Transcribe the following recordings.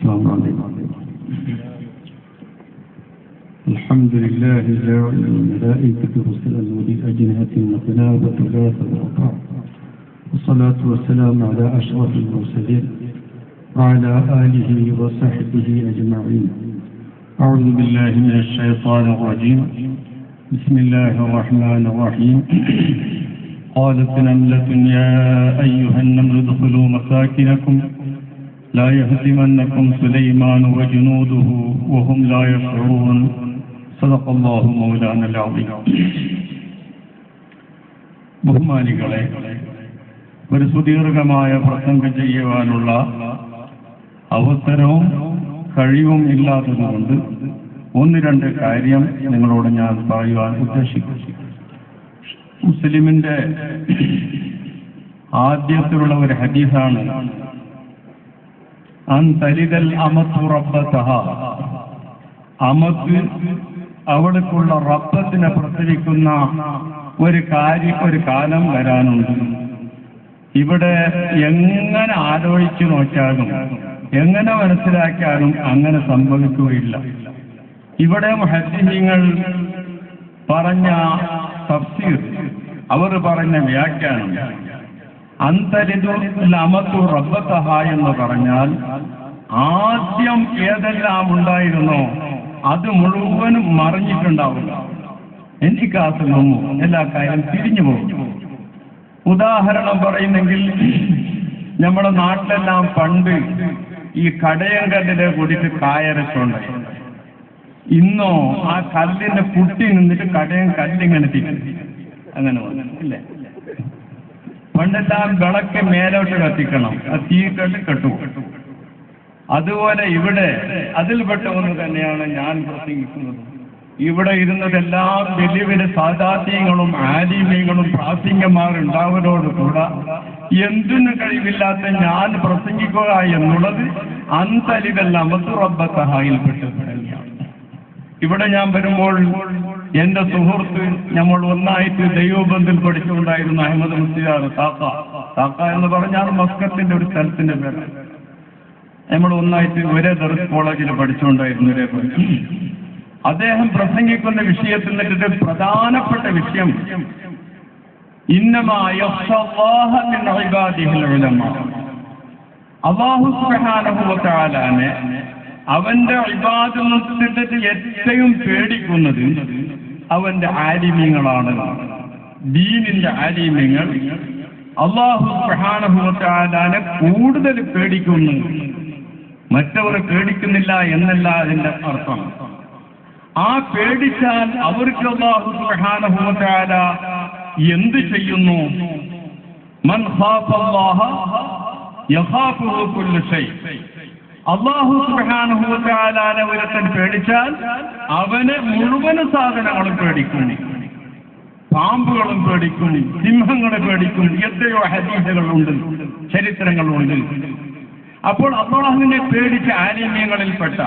السلام عليكم. الحمد لله جاعل الملائكة رسلا أولي أجنحة مثنى وثلاث ورباع، والصلاة والسلام على أشرف المرسلين وعلى آله وصحبه أجمعين. أعوذ بالله من الشيطان الرجيم. بسم الله الرحمن الرحيم. قالت نملة يا أيها النمل ادخلوا مساكنكم لا يهزمنكم سليمان وجنوده وهم لا يشعرون. صدق الله مولانا العظيم. ബഹുമാനികളെ, ഒരു സുദീർഘമായ പ്രസംഗം ചെയ്യുവാനുള്ള അവസരവും കഴിവും ഇല്ലാത്തതുകൊണ്ട് ഒന്ന് രണ്ട് കാര്യം നിങ്ങളോട് ഞാൻ പറയുവാൻ ഉദ്ദേശിക്കുന്നു. മുസ്ലിമിന്റെ ആദ്യത്തിലുള്ള ഒരു ഹദീസാണ്, അൻതലിദൽ അമത്തു റബ്ബതഹ, അമത്ത് അവൾക്കുള്ള റബ്ബത്തിനെ പ്രസവിക്കുന്ന ഒരു കാലം വരാനുണ്ട്. ഇവിടെ എങ്ങനെ ആലോചിച്ചു നോക്കിയാലും എങ്ങനെ മനസ്സിലാക്കിയാലും അങ്ങനെ സംഭവിക്കുകയില്ല. ഇവിടെ മുഹദ്ദിസീങ്ങൾ പറഞ്ഞ തഫ്സീർ, അവർ പറഞ്ഞ വ്യാഖ്യാനം, അന്തരിദുൽ അമത്തു റബ്ബതഹ എന്ന് പറഞ്ഞാൽ ആദ്യം ഏതെല്ലാം ഉണ്ടായിരുന്നോ അത് മുഴുവനും മറിഞ്ഞിട്ടുണ്ടാവുക. എനിക്കാസ് നിന്നു എല്ലാ കാര്യം തിരിഞ്ഞു പോകും. ഉദാഹരണം പറയുന്നെങ്കിൽ, നമ്മുടെ നാട്ടിലെല്ലാം പണ്ട് ഈ കടയങ്കല്ലിനെ കൂടിയിട്ട് കായരച്ചുണ്ട്. ഇന്നോ ആ കല്ലിന്റെ കുട്ടി നിന്നിട്ട് കല്ലിങ്ങനെ തിരിഞ്ഞു, അങ്ങനെ ഇല്ലേ? പണ്ടെല്ലാം വിളക്ക് മേലോട്ട് കത്തിക്കണം, ആ തീക്കല്ല് കെട്ടു. അതുപോലെ ഇവിടെ അതിൽപ്പെട്ട ഒന്ന് തന്നെയാണ് ഞാൻ പ്രസംഗിക്കുന്നത്. ഇവിടെ ഇരുന്നതെല്ലാം വലിയ വലിയ സാദാത്യങ്ങളും ആലിമീങ്ങളും പ്രാസംഗികന്മാർ ഉണ്ടാവലോടുകൂടെ എന്തിനു കഴിവില്ലാത്ത ഞാൻ പ്രസംഗിക്കുക എന്നുള്ളത് അന്തലിദൽ അമത്തു റബ്ബതഹയിൽപ്പെട്ടത് തന്നെയാണ്. ഇവിടെ ഞാൻ വരുമ്പോൾ എന്റെ സുഹൃത്ത്, നമ്മൾ ഒന്നായിട്ട് ദൈവബന്ധിൽ പഠിച്ചുകൊണ്ടായിരുന്നു അഹമ്മദ് മുസ്ലിയാർ താക്ക എന്ന് പറഞ്ഞാൽ മസ്കത്തിന്റെ ഒരു സ്ഥലത്തിന്റെ പേര്. നമ്മൾ ഒന്നായിട്ട് ഒരേ ദർസ് കോളേജിൽ പഠിച്ചുകൊണ്ടായിരുന്നു. അദ്ദേഹം പ്രസംഗിക്കുന്ന വിഷയത്തിൽ നിന്നിട്ട് പ്രധാനപ്പെട്ട വിഷയം അല്ലാഹു സുബ്ഹാനഹു വ തആലാനെ അവന്റെ ഇബാദത്തിൽ ഏറ്റവും പേടിക്കുന്നത് അവന്റെ ആലിമീങ്ങളാണ്. ദീനിന്റെ ആലിമീങ്ങൾ അല്ലാഹു സുബ്ഹാനഹു വ തആലാനെ കൂടുതൽ പേടിക്കുന്നു, മറ്റവർ പേടിക്കുന്നില്ല എന്നല്ല അതിന്റെ അർത്ഥം. ആ പേടിച്ചാൽ അവർക്ക് അല്ലാഹു സുബ്ഹാനഹു വ തആല എന്ത് ചെയ്യുന്നു? മൻ ഖാഫല്ലാഹ യഖാഫുഹു കുല്ലു ശൈ. അല്ലാഹു സുബ്ഹാനഹു വ തആലാനെ ഒരുത്തൻ പേടിച്ചാൽ അവന് മുഴുവൻ സാധനങ്ങളും പേടിക്കും. പാമ്പുകളും പേടിക്കും, സിംഹങ്ങളെ പേടിക്കും. എത്രയോ ഹദീസുകളുണ്ട്, ചരിത്രങ്ങളുണ്ട്. അപ്പോൾ അല്ലാഹുവിനെ പേടിച്ച ആലിമ്യങ്ങളിൽപ്പെട്ട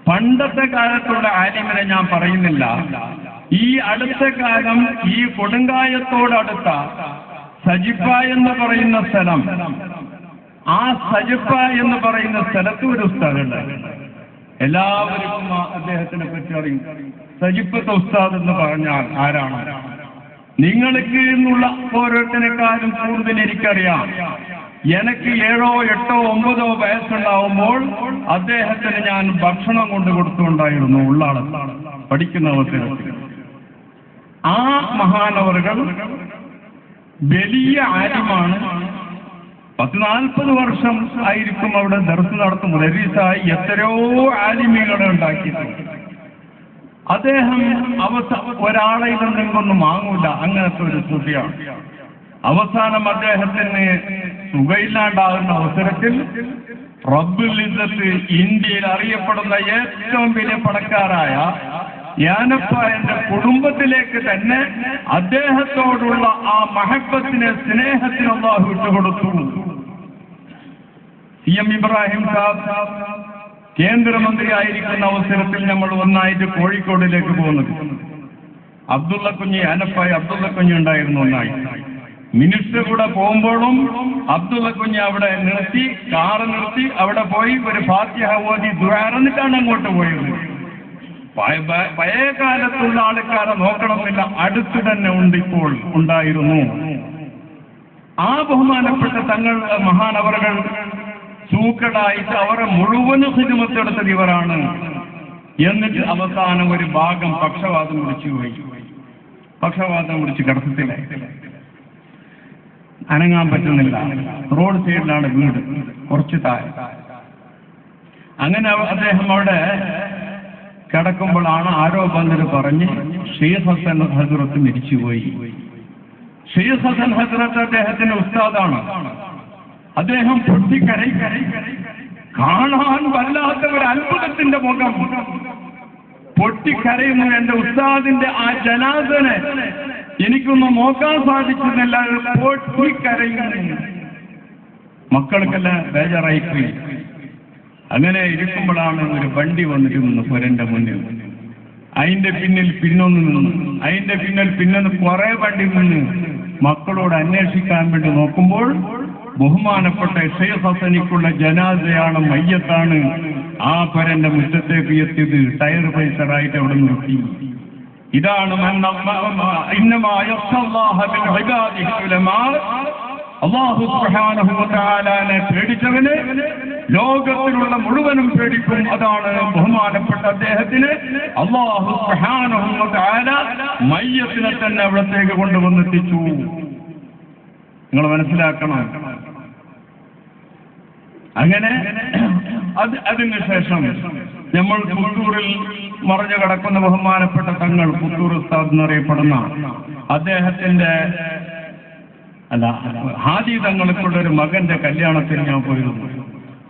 പണ്ടത്തെ കാലത്തുള്ള ആലിമിനെ ഞാൻ പറയുന്നില്ല. ഈ അടുത്ത കാലം ഈ കൊടുങ്കായത്തോടടുത്ത സജിഫ എന്ന് പറയുന്ന സ്ഥലം, ആ സജിഫ എന്ന് പറയുന്ന സ്ഥലത്ത് ഒരു ഉസ്താദുണ്ട്. എല്ലാവർക്കും അദ്ദേഹത്തിനെ പറ്റി അറിയും. സജിഫത്തെ ഉസ്താദ് എന്ന് പറഞ്ഞാൽ ആരാണ്? നിങ്ങൾക്ക് എന്നുള്ള ഓരോരുത്തരെക്കാളും കൂടുതൽ എനിക്കറിയാം. എനിക്ക് 7, 8, 9 വയസ്സുണ്ടാവുമ്പോൾ അദ്ദേഹത്തിന് ഞാൻ ഭക്ഷണം കൊണ്ട് കൊടുത്തുകൊണ്ടായിരുന്നു ഉള്ളാള് പഠിക്കുന്ന അവസരത്തിൽ. ആ മഹാനവറുകൾ വലിയ ആലിമാണ്. 10-40 വർഷം ആയിരിക്കും അവിടെ ദർസ് നടത്തും. മുദരിസായി എത്രയോ ആലിമീകളെ ഉണ്ടാക്കിയിട്ടുണ്ട്. അദ്ദേഹം ഒരാളെ നിന്നൊന്നും വാങ്ങൂല, അങ്ങനത്തെ ഒരു സ്തുതിയാണ്. അവസാനം അദ്ദേഹത്തിന് സുഖയില്ലാണ്ടാകുന്ന അവസരത്തിൽ റബ്ബുൽ ഇസ്സത്ത് ഇന്ത്യയിൽ അറിയപ്പെടുന്ന ഏറ്റവും വലിയ പണക്കാരായ യാനപ്പായന്റെ കുടുംബത്തിലേക്ക് തന്നെ അദ്ദേഹത്തോടുള്ള ആ മഹബത്തിനെ, സ്നേഹത്തിന് അല്ലാഹു വിട്ടുകൊടുത്തു. CM ഇബ്രാഹിം സാബ് കേന്ദ്രമന്ത്രി ആയിരിക്കുന്ന അവസരത്തിൽ നമ്മൾ ഒന്നായിട്ട് കോഴിക്കോടിലേക്ക് പോകുന്നത്. അബ്ദുള്ള കുഞ്ഞി, യാനപ്പായ അബ്ദുള്ള കുഞ്ഞി ഉണ്ടായിരുന്നു ഒന്നായി. മിനിസ്റ്റർ കൂടെ പോകുമ്പോഴും അബ്ദുള്ള കുഞ്ഞ് അവിടെ നിർത്തി, കാറ് നിർത്തി, അവിടെ പോയി ഒരു ഫാത്തിഹ ഓതി ദുആ എന്നിട്ടാണ് അങ്ങോട്ട് പോയത്. പഴയ കാലത്തുള്ള ആൾക്കാരെ നോക്കണമെന്നില്ല, അടുത്ത് തന്നെ ഉണ്ട്, ഇപ്പോൾ ഉണ്ടായിരുന്നു. ആ ബഹുമാനപ്പെട്ട തങ്ങൾ മഹാനവറുകൾ സൂക്കടായിട്ട് അവരെ മുഴുവൻ ഖിദ്മത്തെടുത്തത് ഇവരാണ്. എന്നിട്ട് അവസാനം ഒരു ഭാഗം പക്ഷവാതം പിടിച്ചു പോയി. പക്ഷവാതം പിടിച്ച് കിടത്തില്ല, അനങ്ങാൻ പറ്റുന്നില്ല. റോഡ് സൈഡിലാണ് വീട്, കുറച്ച് താഴെ. അങ്ങനെ അദ്ദേഹം അവിടെ കിടക്കുമ്പോഴാണ് ആരോ വന്നിട്ട് പറഞ്ഞ് ഷെയ്ഖ് ഹസൻ ഹസ്രത്ത് മരിച്ചുപോയി. ഷെയ്ഖ് ഹസൻ ഹസ്രത്ത് അദ്ദേഹത്തിന്റെ ഉസ്താദാണ്. അദ്ദേഹം പൊട്ടിക്കരയി, കാണാൻ വല്ലാത്ത ഒരു അത്ഭുതത്തിന്റെ മുഖം, പൊട്ടിക്കരയുന്നു. എന്റെ ഉസ്താദിന്റെ ആ ജനാസനെ എനിക്കൊന്നും നോക്കാൻ സാധിക്കുന്നില്ല, പൊട്ടിക്കരയുന്നു. മക്കൾക്കെല്ലാം ബേജാറായിപ്പോയി. അങ്ങനെ ഇരിക്കുമ്പോഴാണ് ഒരു വണ്ടി വന്നിരുന്നു പുരന്റെ മുന്നിൽ. അതിന്റെ പിന്നിൽ പിന്നൊന്ന് നിന്നു, അതിന്റെ പിന്നിൽ പിന്നൊന്ന് കുറെ വണ്ടി നിന്ന്. മക്കളോട് അന്വേഷിക്കാൻ വേണ്ടി നോക്കുമ്പോൾ ബഹുമാനപ്പെട്ട ഷെയ്ഖ് ഹസനിക്കുള്ള ജനാസയാണ്, മയ്യത്താണ്. ആ പുരന്റെ മുറ്റത്തേക്ക് എത്തിയത് ടയർ പൈസറായിട്ട് അവിടെ നിർത്തി. ഇതാണ് അല്ലാഹു സുബ്ഹാനഹു വ തആലയെ പേടിച്ചവന് ലോകത്തിലുള്ള മുഴുവനും പേടിക്കും. അതാണ് ബഹുമാനപ്പെട്ട അദ്ദേഹത്തിന് അല്ലാഹു സുബ്ഹാനഹു വ തആല മയ്യത്തിനെ തന്നെ അവിടത്തേക്ക് കൊണ്ടുവന്നെത്തിച്ചു. നിങ്ങൾ മനസ്സിലാക്കണം. അങ്ങനെ അതിനുശേഷം നമ്മൾ പുത്തൂരിൽ മറഞ്ഞു കിടക്കുന്ന ബഹുമാനപ്പെട്ട തങ്ങൾ, പുത്തൂർ ഉസ്താദ് എന്നറിയപ്പെടുന്ന അദ്ദേഹത്തിന്റെ ഹാജി തങ്ങൾക്കുള്ള ഒരു മകന്റെ കല്യാണത്തിന് ഞാൻ പോയിരുന്നു.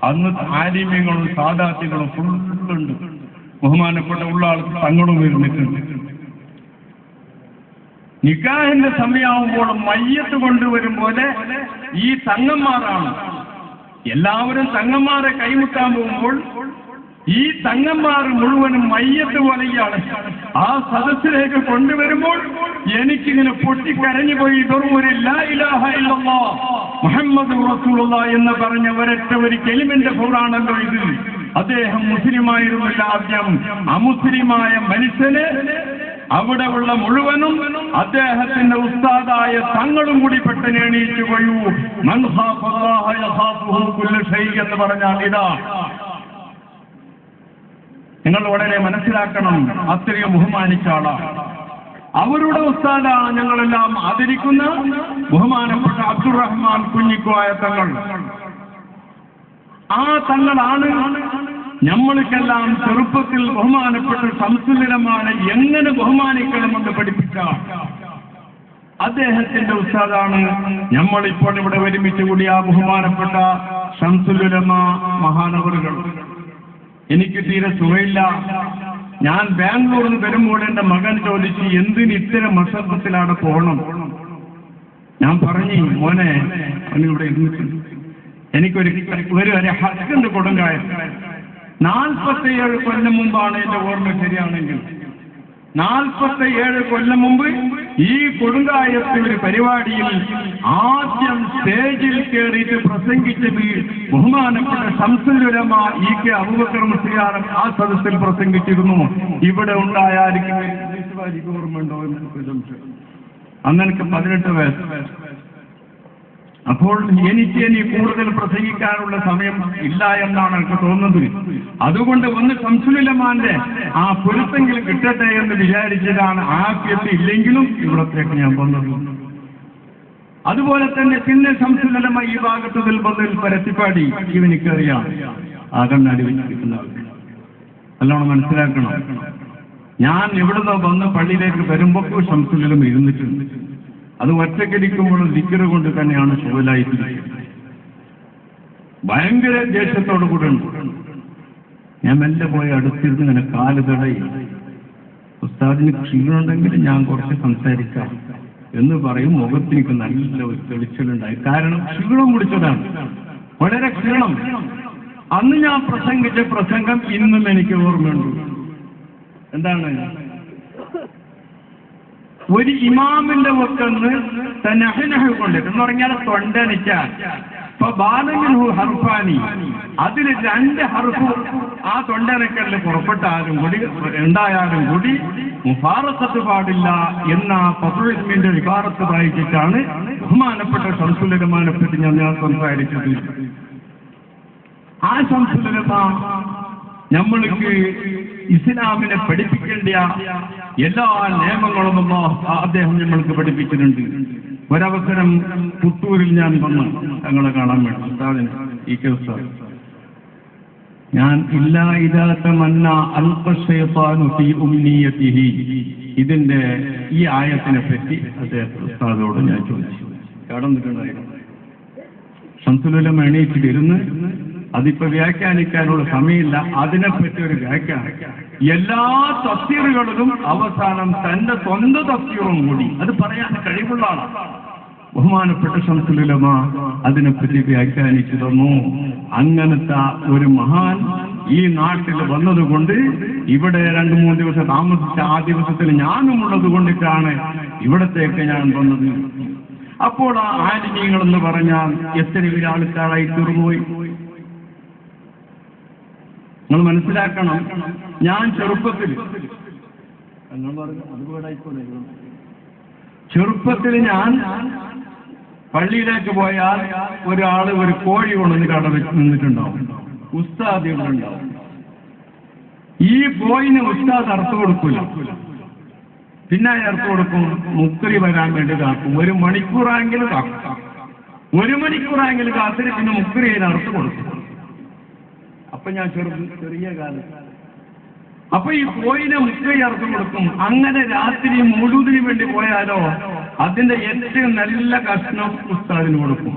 അന്ന് ആലിമ്യങ്ങളും സാദാത്യങ്ങളും ഫുള്ളുണ്ട്. ബഹുമാനപ്പെട്ട ഉള്ള ആൾക്ക് തങ്ങളും ഇരുന്നിട്ടുണ്ട്. നിക്കാഹിന്റെ സമയമാകുമ്പോൾ മയ്യത്ത് കൊണ്ടുവരും പോലെ ഈ തങ്ങന്മാരാണ്. എല്ലാവരും തങ്ങന്മാരെ കൈമുട്ടാൻ പോകുമ്പോൾ ഈ തങ്ങന്മാർ മുഴുവനും മയ്യത്ത് പോലെയാണ്. ആ സദസ്സിലേക്ക് കൊണ്ടുവരുമ്പോൾ എനിക്കിങ്ങനെ പൊട്ടിക്കരഞ്ഞു പോയി. വെറും ഒരു ലാ ഇലാഹ ഇല്ലല്ലാഹ് മുഹമ്മദ് റസൂലുള്ളാഹി എന്ന് പറഞ്ഞ ഒരൊറ്റ ഒരു കലിമന്റെ ഖുർആനാണല്ലോ ഇത്. അദ്ദേഹം മുസ്ലിമായിരുന്നില്ല ആദ്യം. അമുസ്ലിമായ മനുഷ്യന് അവിടെയുള്ള മുഴുവനും അദ്ദേഹത്തിന്റെ ഉസ്താദായ തങ്ങളും കൂടി പെട്ടെന്ന് എണീച്ചു പോയു. മൻ ഖാഫല്ലാഹ യഖാഫുഹു കുല്ലു ഷൈ എന്ന് പറഞ്ഞാൽ ഇതാ. നിങ്ങൾ വളരെ മനസ്സിലാക്കണം, അത്രയും ബഹുമാനിച്ച ആളാണ്. അവരുടെ ഉസ്താദാണ് ഞങ്ങളെല്ലാം ആദരിക്കുന്ന ബഹുമാനപ്പെട്ട അബ്ദുറഹ്മാൻ കുഞ്ഞിക്കോയ തങ്ങൾ. ആ തങ്ങളാണ് നമ്മൾക്കെല്ലാം ചെറുപ്പത്തിൽ ബഹുമാനപ്പെട്ട സംസുലമാണ് എങ്ങനെ ബഹുമാനിക്കണമെന്ന് പഠിപ്പിച്ച അദ്ദേഹത്തിന്റെ ഉസ്താദാണ്. നമ്മളിപ്പോൾ ഇവിടെ ഒരുമിച്ച് കൂടി ആ ബഹുമാനപ്പെട്ട ശംസുലുലമ മഹാനവറുകൾ. എനിക്ക് തീരെ സുഖമില്ല. ഞാൻ ബാംഗ്ലൂരിൽ നിന്ന് വരുമ്പോൾ എന്റെ മകൻ ചോദിച്ചു, എന്തിന് ഇത്തരം മസബത്തിലാണ് പോകണം? ഞാൻ പറഞ്ഞു, മോനെ അവനിവിടെ ഇരുന്നിട്ടുണ്ട്, എനിക്കൊരു ഹക്കുണ്ട് കൊടുങ്കായം. 47 കൊല്ലം മുമ്പാണ് എന്റെ ഓർമ്മ ശരിയാണെങ്കിൽ, 47 കൊല്ലം മുമ്പ് ഈ കൊടുങ്കായത്തെ ഒരു പരിപാടിയിൽ ആദ്യം സ്റ്റേജിൽ കയറിയിട്ട് പ്രസംഗിച്ച ബഹുമാനപ്പെട്ട ശംസുലുലമ ഇ.കെ. അബൂബക്കർ മുസ്ലിയാർ ആ സദസ്സിൽ പ്രസംഗിച്ചിരുന്നു. ഇവിടെ ഉണ്ടായിരിക്കും ഓർമ്മയുണ്ടോ എന്ന് സംശയം. അന്ന് എനിക്ക് 18 വയസ്സ്. അപ്പോൾ എനിക്ക് കൂടുതൽ പ്രസംഗിക്കാനുള്ള സമയം ഇല്ല എന്നാണ് എനിക്ക് തോന്നുന്നത്. അതുകൊണ്ട് ഒന്ന് ശംസുലുലമാന്റെ ആ പൊരുത്തെങ്കിലും കിട്ടട്ടെ എന്ന് വിചാരിച്ചതാണ്. ആഫിയത്ത് ഇല്ലെങ്കിലും ഇവിടത്തേക്ക് ഞാൻ വന്നത്. അതുപോലെ തന്നെ പിന്നെ ശംസുലുലമ ഈ ഭാഗത്തുതിൽ വന്നതിൽ പരത്തിപ്പാടി ഇവനിക്കറിയാം ആ കണ്ണാടി വെച്ചിരിക്കുന്നത്. നല്ലോണം മനസ്സിലാക്കണം. ഞാൻ ഇവിടുന്ന് വന്ന് പള്ളിയിലേക്ക് വരുമ്പോൾ ശംസുലുലമ ഇരുന്നിട്ടുണ്ട്. അത് ഒറ്റയ്ക്കിരിക്കുമ്പോഴും ദിക്റ് കൊണ്ട് തന്നെയാണ് ശുഭലായിരിക്കുന്നത്. ഭയങ്കര ദേഷ്യത്തോടു കൂടെ ഉണ്ട്. ഞാൻ മെല്ലെ പോയി അടുത്തിരുന്ന് ഇങ്ങനെ കാല് തടയും. ഉസ്താദിന് ക്ഷീണമുണ്ടെങ്കിൽ ഞാൻ കുറച്ച് സംസാരിക്കാം എന്ന് പറയും. മുഖത്തിനിക്ക് നല്ല ഒരു തെളിച്ചിലുണ്ടായി. കാരണം ക്ഷീണം പിടിച്ചതാണ്, വളരെ ക്ഷീണം. അന്ന് ഞാൻ പ്രസംഗിച്ച പ്രസംഗം ഇന്നും എനിക്ക് ഓർമ്മയുണ്ട്. എന്താണ്? ഒരു ഇമാമിന്റെ വക്കന്ന് തനഹനഹു കൊണ്ട് എന്ന് പറഞ്ഞാൽ തൊണ്ടനിക്കാൻ ഇപ്പൊ ബാലമിൻഹു ഹർഫാനി, അതിൽ 2 ഹർഫ് ആ തൊണ്ടനക്കലിൽ പുറപ്പെട്ടാലും കൂടി ഉണ്ടായാലും കൂടി മുഫാറഖത്ത് പാടില്ല എന്ന ഫത്വയുടെ ഇബാറത്ത് വായിച്ചിട്ടാണ് ബഹുമാനപ്പെട്ട ശംസുൽ ഉലമാനെ പറ്റി ഞാൻ സംസാരിച്ചത്. ആ ശംസുൽ ഉലമ നമ്മൾക്ക് ഇസ്ലാമിനെ പഠിപ്പിക്കേണ്ട എല്ലാ നിയമങ്ങളും അദ്ദേഹം നമ്മൾക്ക് പഠിപ്പിച്ചിട്ടുണ്ട്. ഒരവസരം പുത്തൂരിൽ ഞാൻ വന്നു തങ്ങളെ കാണാൻ വേണ്ടി ഉസ്താദിന് ഈ ഉസ്താദ്. ഞാൻ ഇതിന്റെ ഈ ആയത്തിനെ പറ്റി അദ്ദേഹം ഉസ്താദോട് ഞാൻ ചോദിച്ചു. കടന്നിട്ടുണ്ടായിരുന്നു. ശംസുൽ ഉലമ എണീറ്റിരുന്ന് അതിപ്പോ വ്യാഖ്യാനിക്കാനുള്ള സമയമില്ല, അതിനെപ്പറ്റി ഒരു വ്യാഖ്യാനം. എല്ലാ തഫ്സീറുകളിലും അവസാനം തന്റെ സ്വന്തം തഫ്സീറും കൂടി അത് പറയാൻ കഴിവുള്ള ആളാണ് ബഹുമാനപ്പെട്ട ശംസുൽ ഉലമ. അതിനെപ്പറ്റി വ്യാഖ്യാനിച്ചു തന്നു. അങ്ങനത്തെ ഒരു മഹാൻ ഈ നാട്ടിൽ വന്നതുകൊണ്ട് ഇവിടെ 2-3 ദിവസം താമസിച്ച ആ ദിവസത്തിൽ ഞാനും ഉള്ളത് കൊണ്ടിട്ടാണ് ഇവിടത്തേക്ക് ഞാൻ വന്നത്. അപ്പോൾ ആ ആലിമീങ്ങൾ എന്ന് പറഞ്ഞാൽ എത്ര വലിയ ആൾക്കാരായി തീർന്നുപോയി. നിങ്ങൾ മനസ്സിലാക്കണം, ഞാൻ ചെറുപ്പത്തിൽ ഞാൻ പള്ളിയിലേക്ക് പോയാൽ ഒരാള് ഒരു കോഴി കൊണ്ടുവന്ന് കട വെച്ച് നിന്നിട്ടുണ്ടാവും, ഉസ്താദികളുണ്ടാവും. ഈ കോഴിന് ഉസ്താദ് അർത്ഥം കൊടുക്കില്ല, പിന്നെ അർത്ഥം കൊടുക്കും, മുക്രി വരാൻ വേണ്ടി കാക്കും. 1 മണിക്കൂറായെങ്കിലും കാക്കും, 1 മണിക്കൂറായെങ്കിലും കാത്തിന് പിന്നെ മുക്രി അതിന് അർത്ഥം കൊടുക്കും. അപ്പൊ ഞാൻ ചെറിയ കാലം അപ്പൊ ഈ കോയിനെ മുക്രി അർത്ഥം കൊടുക്കും. അങ്ങനെ രാത്രി മൗലൂദിന് വേണ്ടി പോയാലോ അതിന്റെ ഏറ്റവും നല്ല കഷ്ണം ഉസ്താദിന് കൊടുക്കും.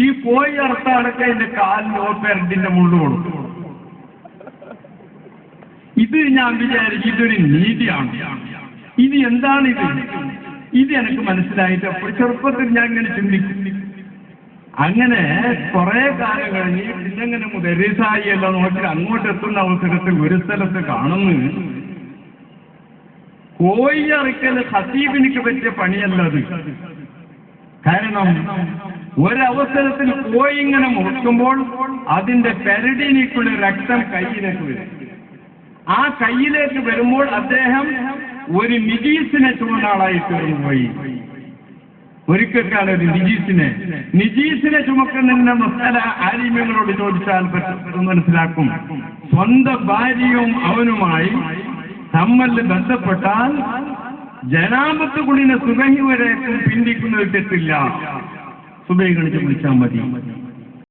ഈ കോഴി അർത്ഥമടക്കം അതിന്റെ കാലിനോ പെരടിന്റെ മുള്ളു കൊടുക്കും. ഇത് ഞാൻ വിചാരിക്കും ഇതൊരു നീതിയാണ്. ഇത് എന്താണിത്? ഇത് എനിക്ക് മനസ്സിലായിട്ട് അപ്പോൾ ചെറുപ്പത്തിൽ ഞാൻ ഇങ്ങനെ ചിന്തിക്കും. അങ്ങനെ കുറെ കാലം കഴിഞ്ഞ് പിന്നെങ്ങനെ മുദരിസായി എല്ലാം നോക്കി അങ്ങോട്ട് എത്തുന്ന അവസരത്തിൽ ഒരു സ്ഥലത്ത് കാണുന്നു, കോഴി അറക്കൽ ഖതീബിനിക്ക് പറ്റിയ പണിയല്ലത്. കാരണം ഒരവസരത്തിൽ കോഴി ഇങ്ങനെ മുറുക്കുമ്പോൾ അതിന്റെ പെരടിനേക്കുള്ള രക്തം കയ്യിലേക്ക് വരും. ആ കയ്യിലേക്ക് വരുമ്പോൾ അദ്ദേഹം ഒരു നിജീസിനെ ചുമന്ന ആളായി തീർന്നു പോയി. ഒരിക്കൽ ഒരു നിജീസിനെ ചുമക്കുന്നതിന്റെ മസാല ആലിമ്യങ്ങളോട് ചോദിച്ചാൽ മനസ്സിലാക്കും. സ്വന്തം ഭാര്യയും അവനുമായി തമ്മിൽ ബന്ധപ്പെട്ടാൽ ജനാപത്ത് കുളിനെ സുബഹി വരെ പിന്തിക്കുന്നത് തെറ്റില്ല. സുബഹി കളിച്ച് വിളിച്ചാൽ മതി.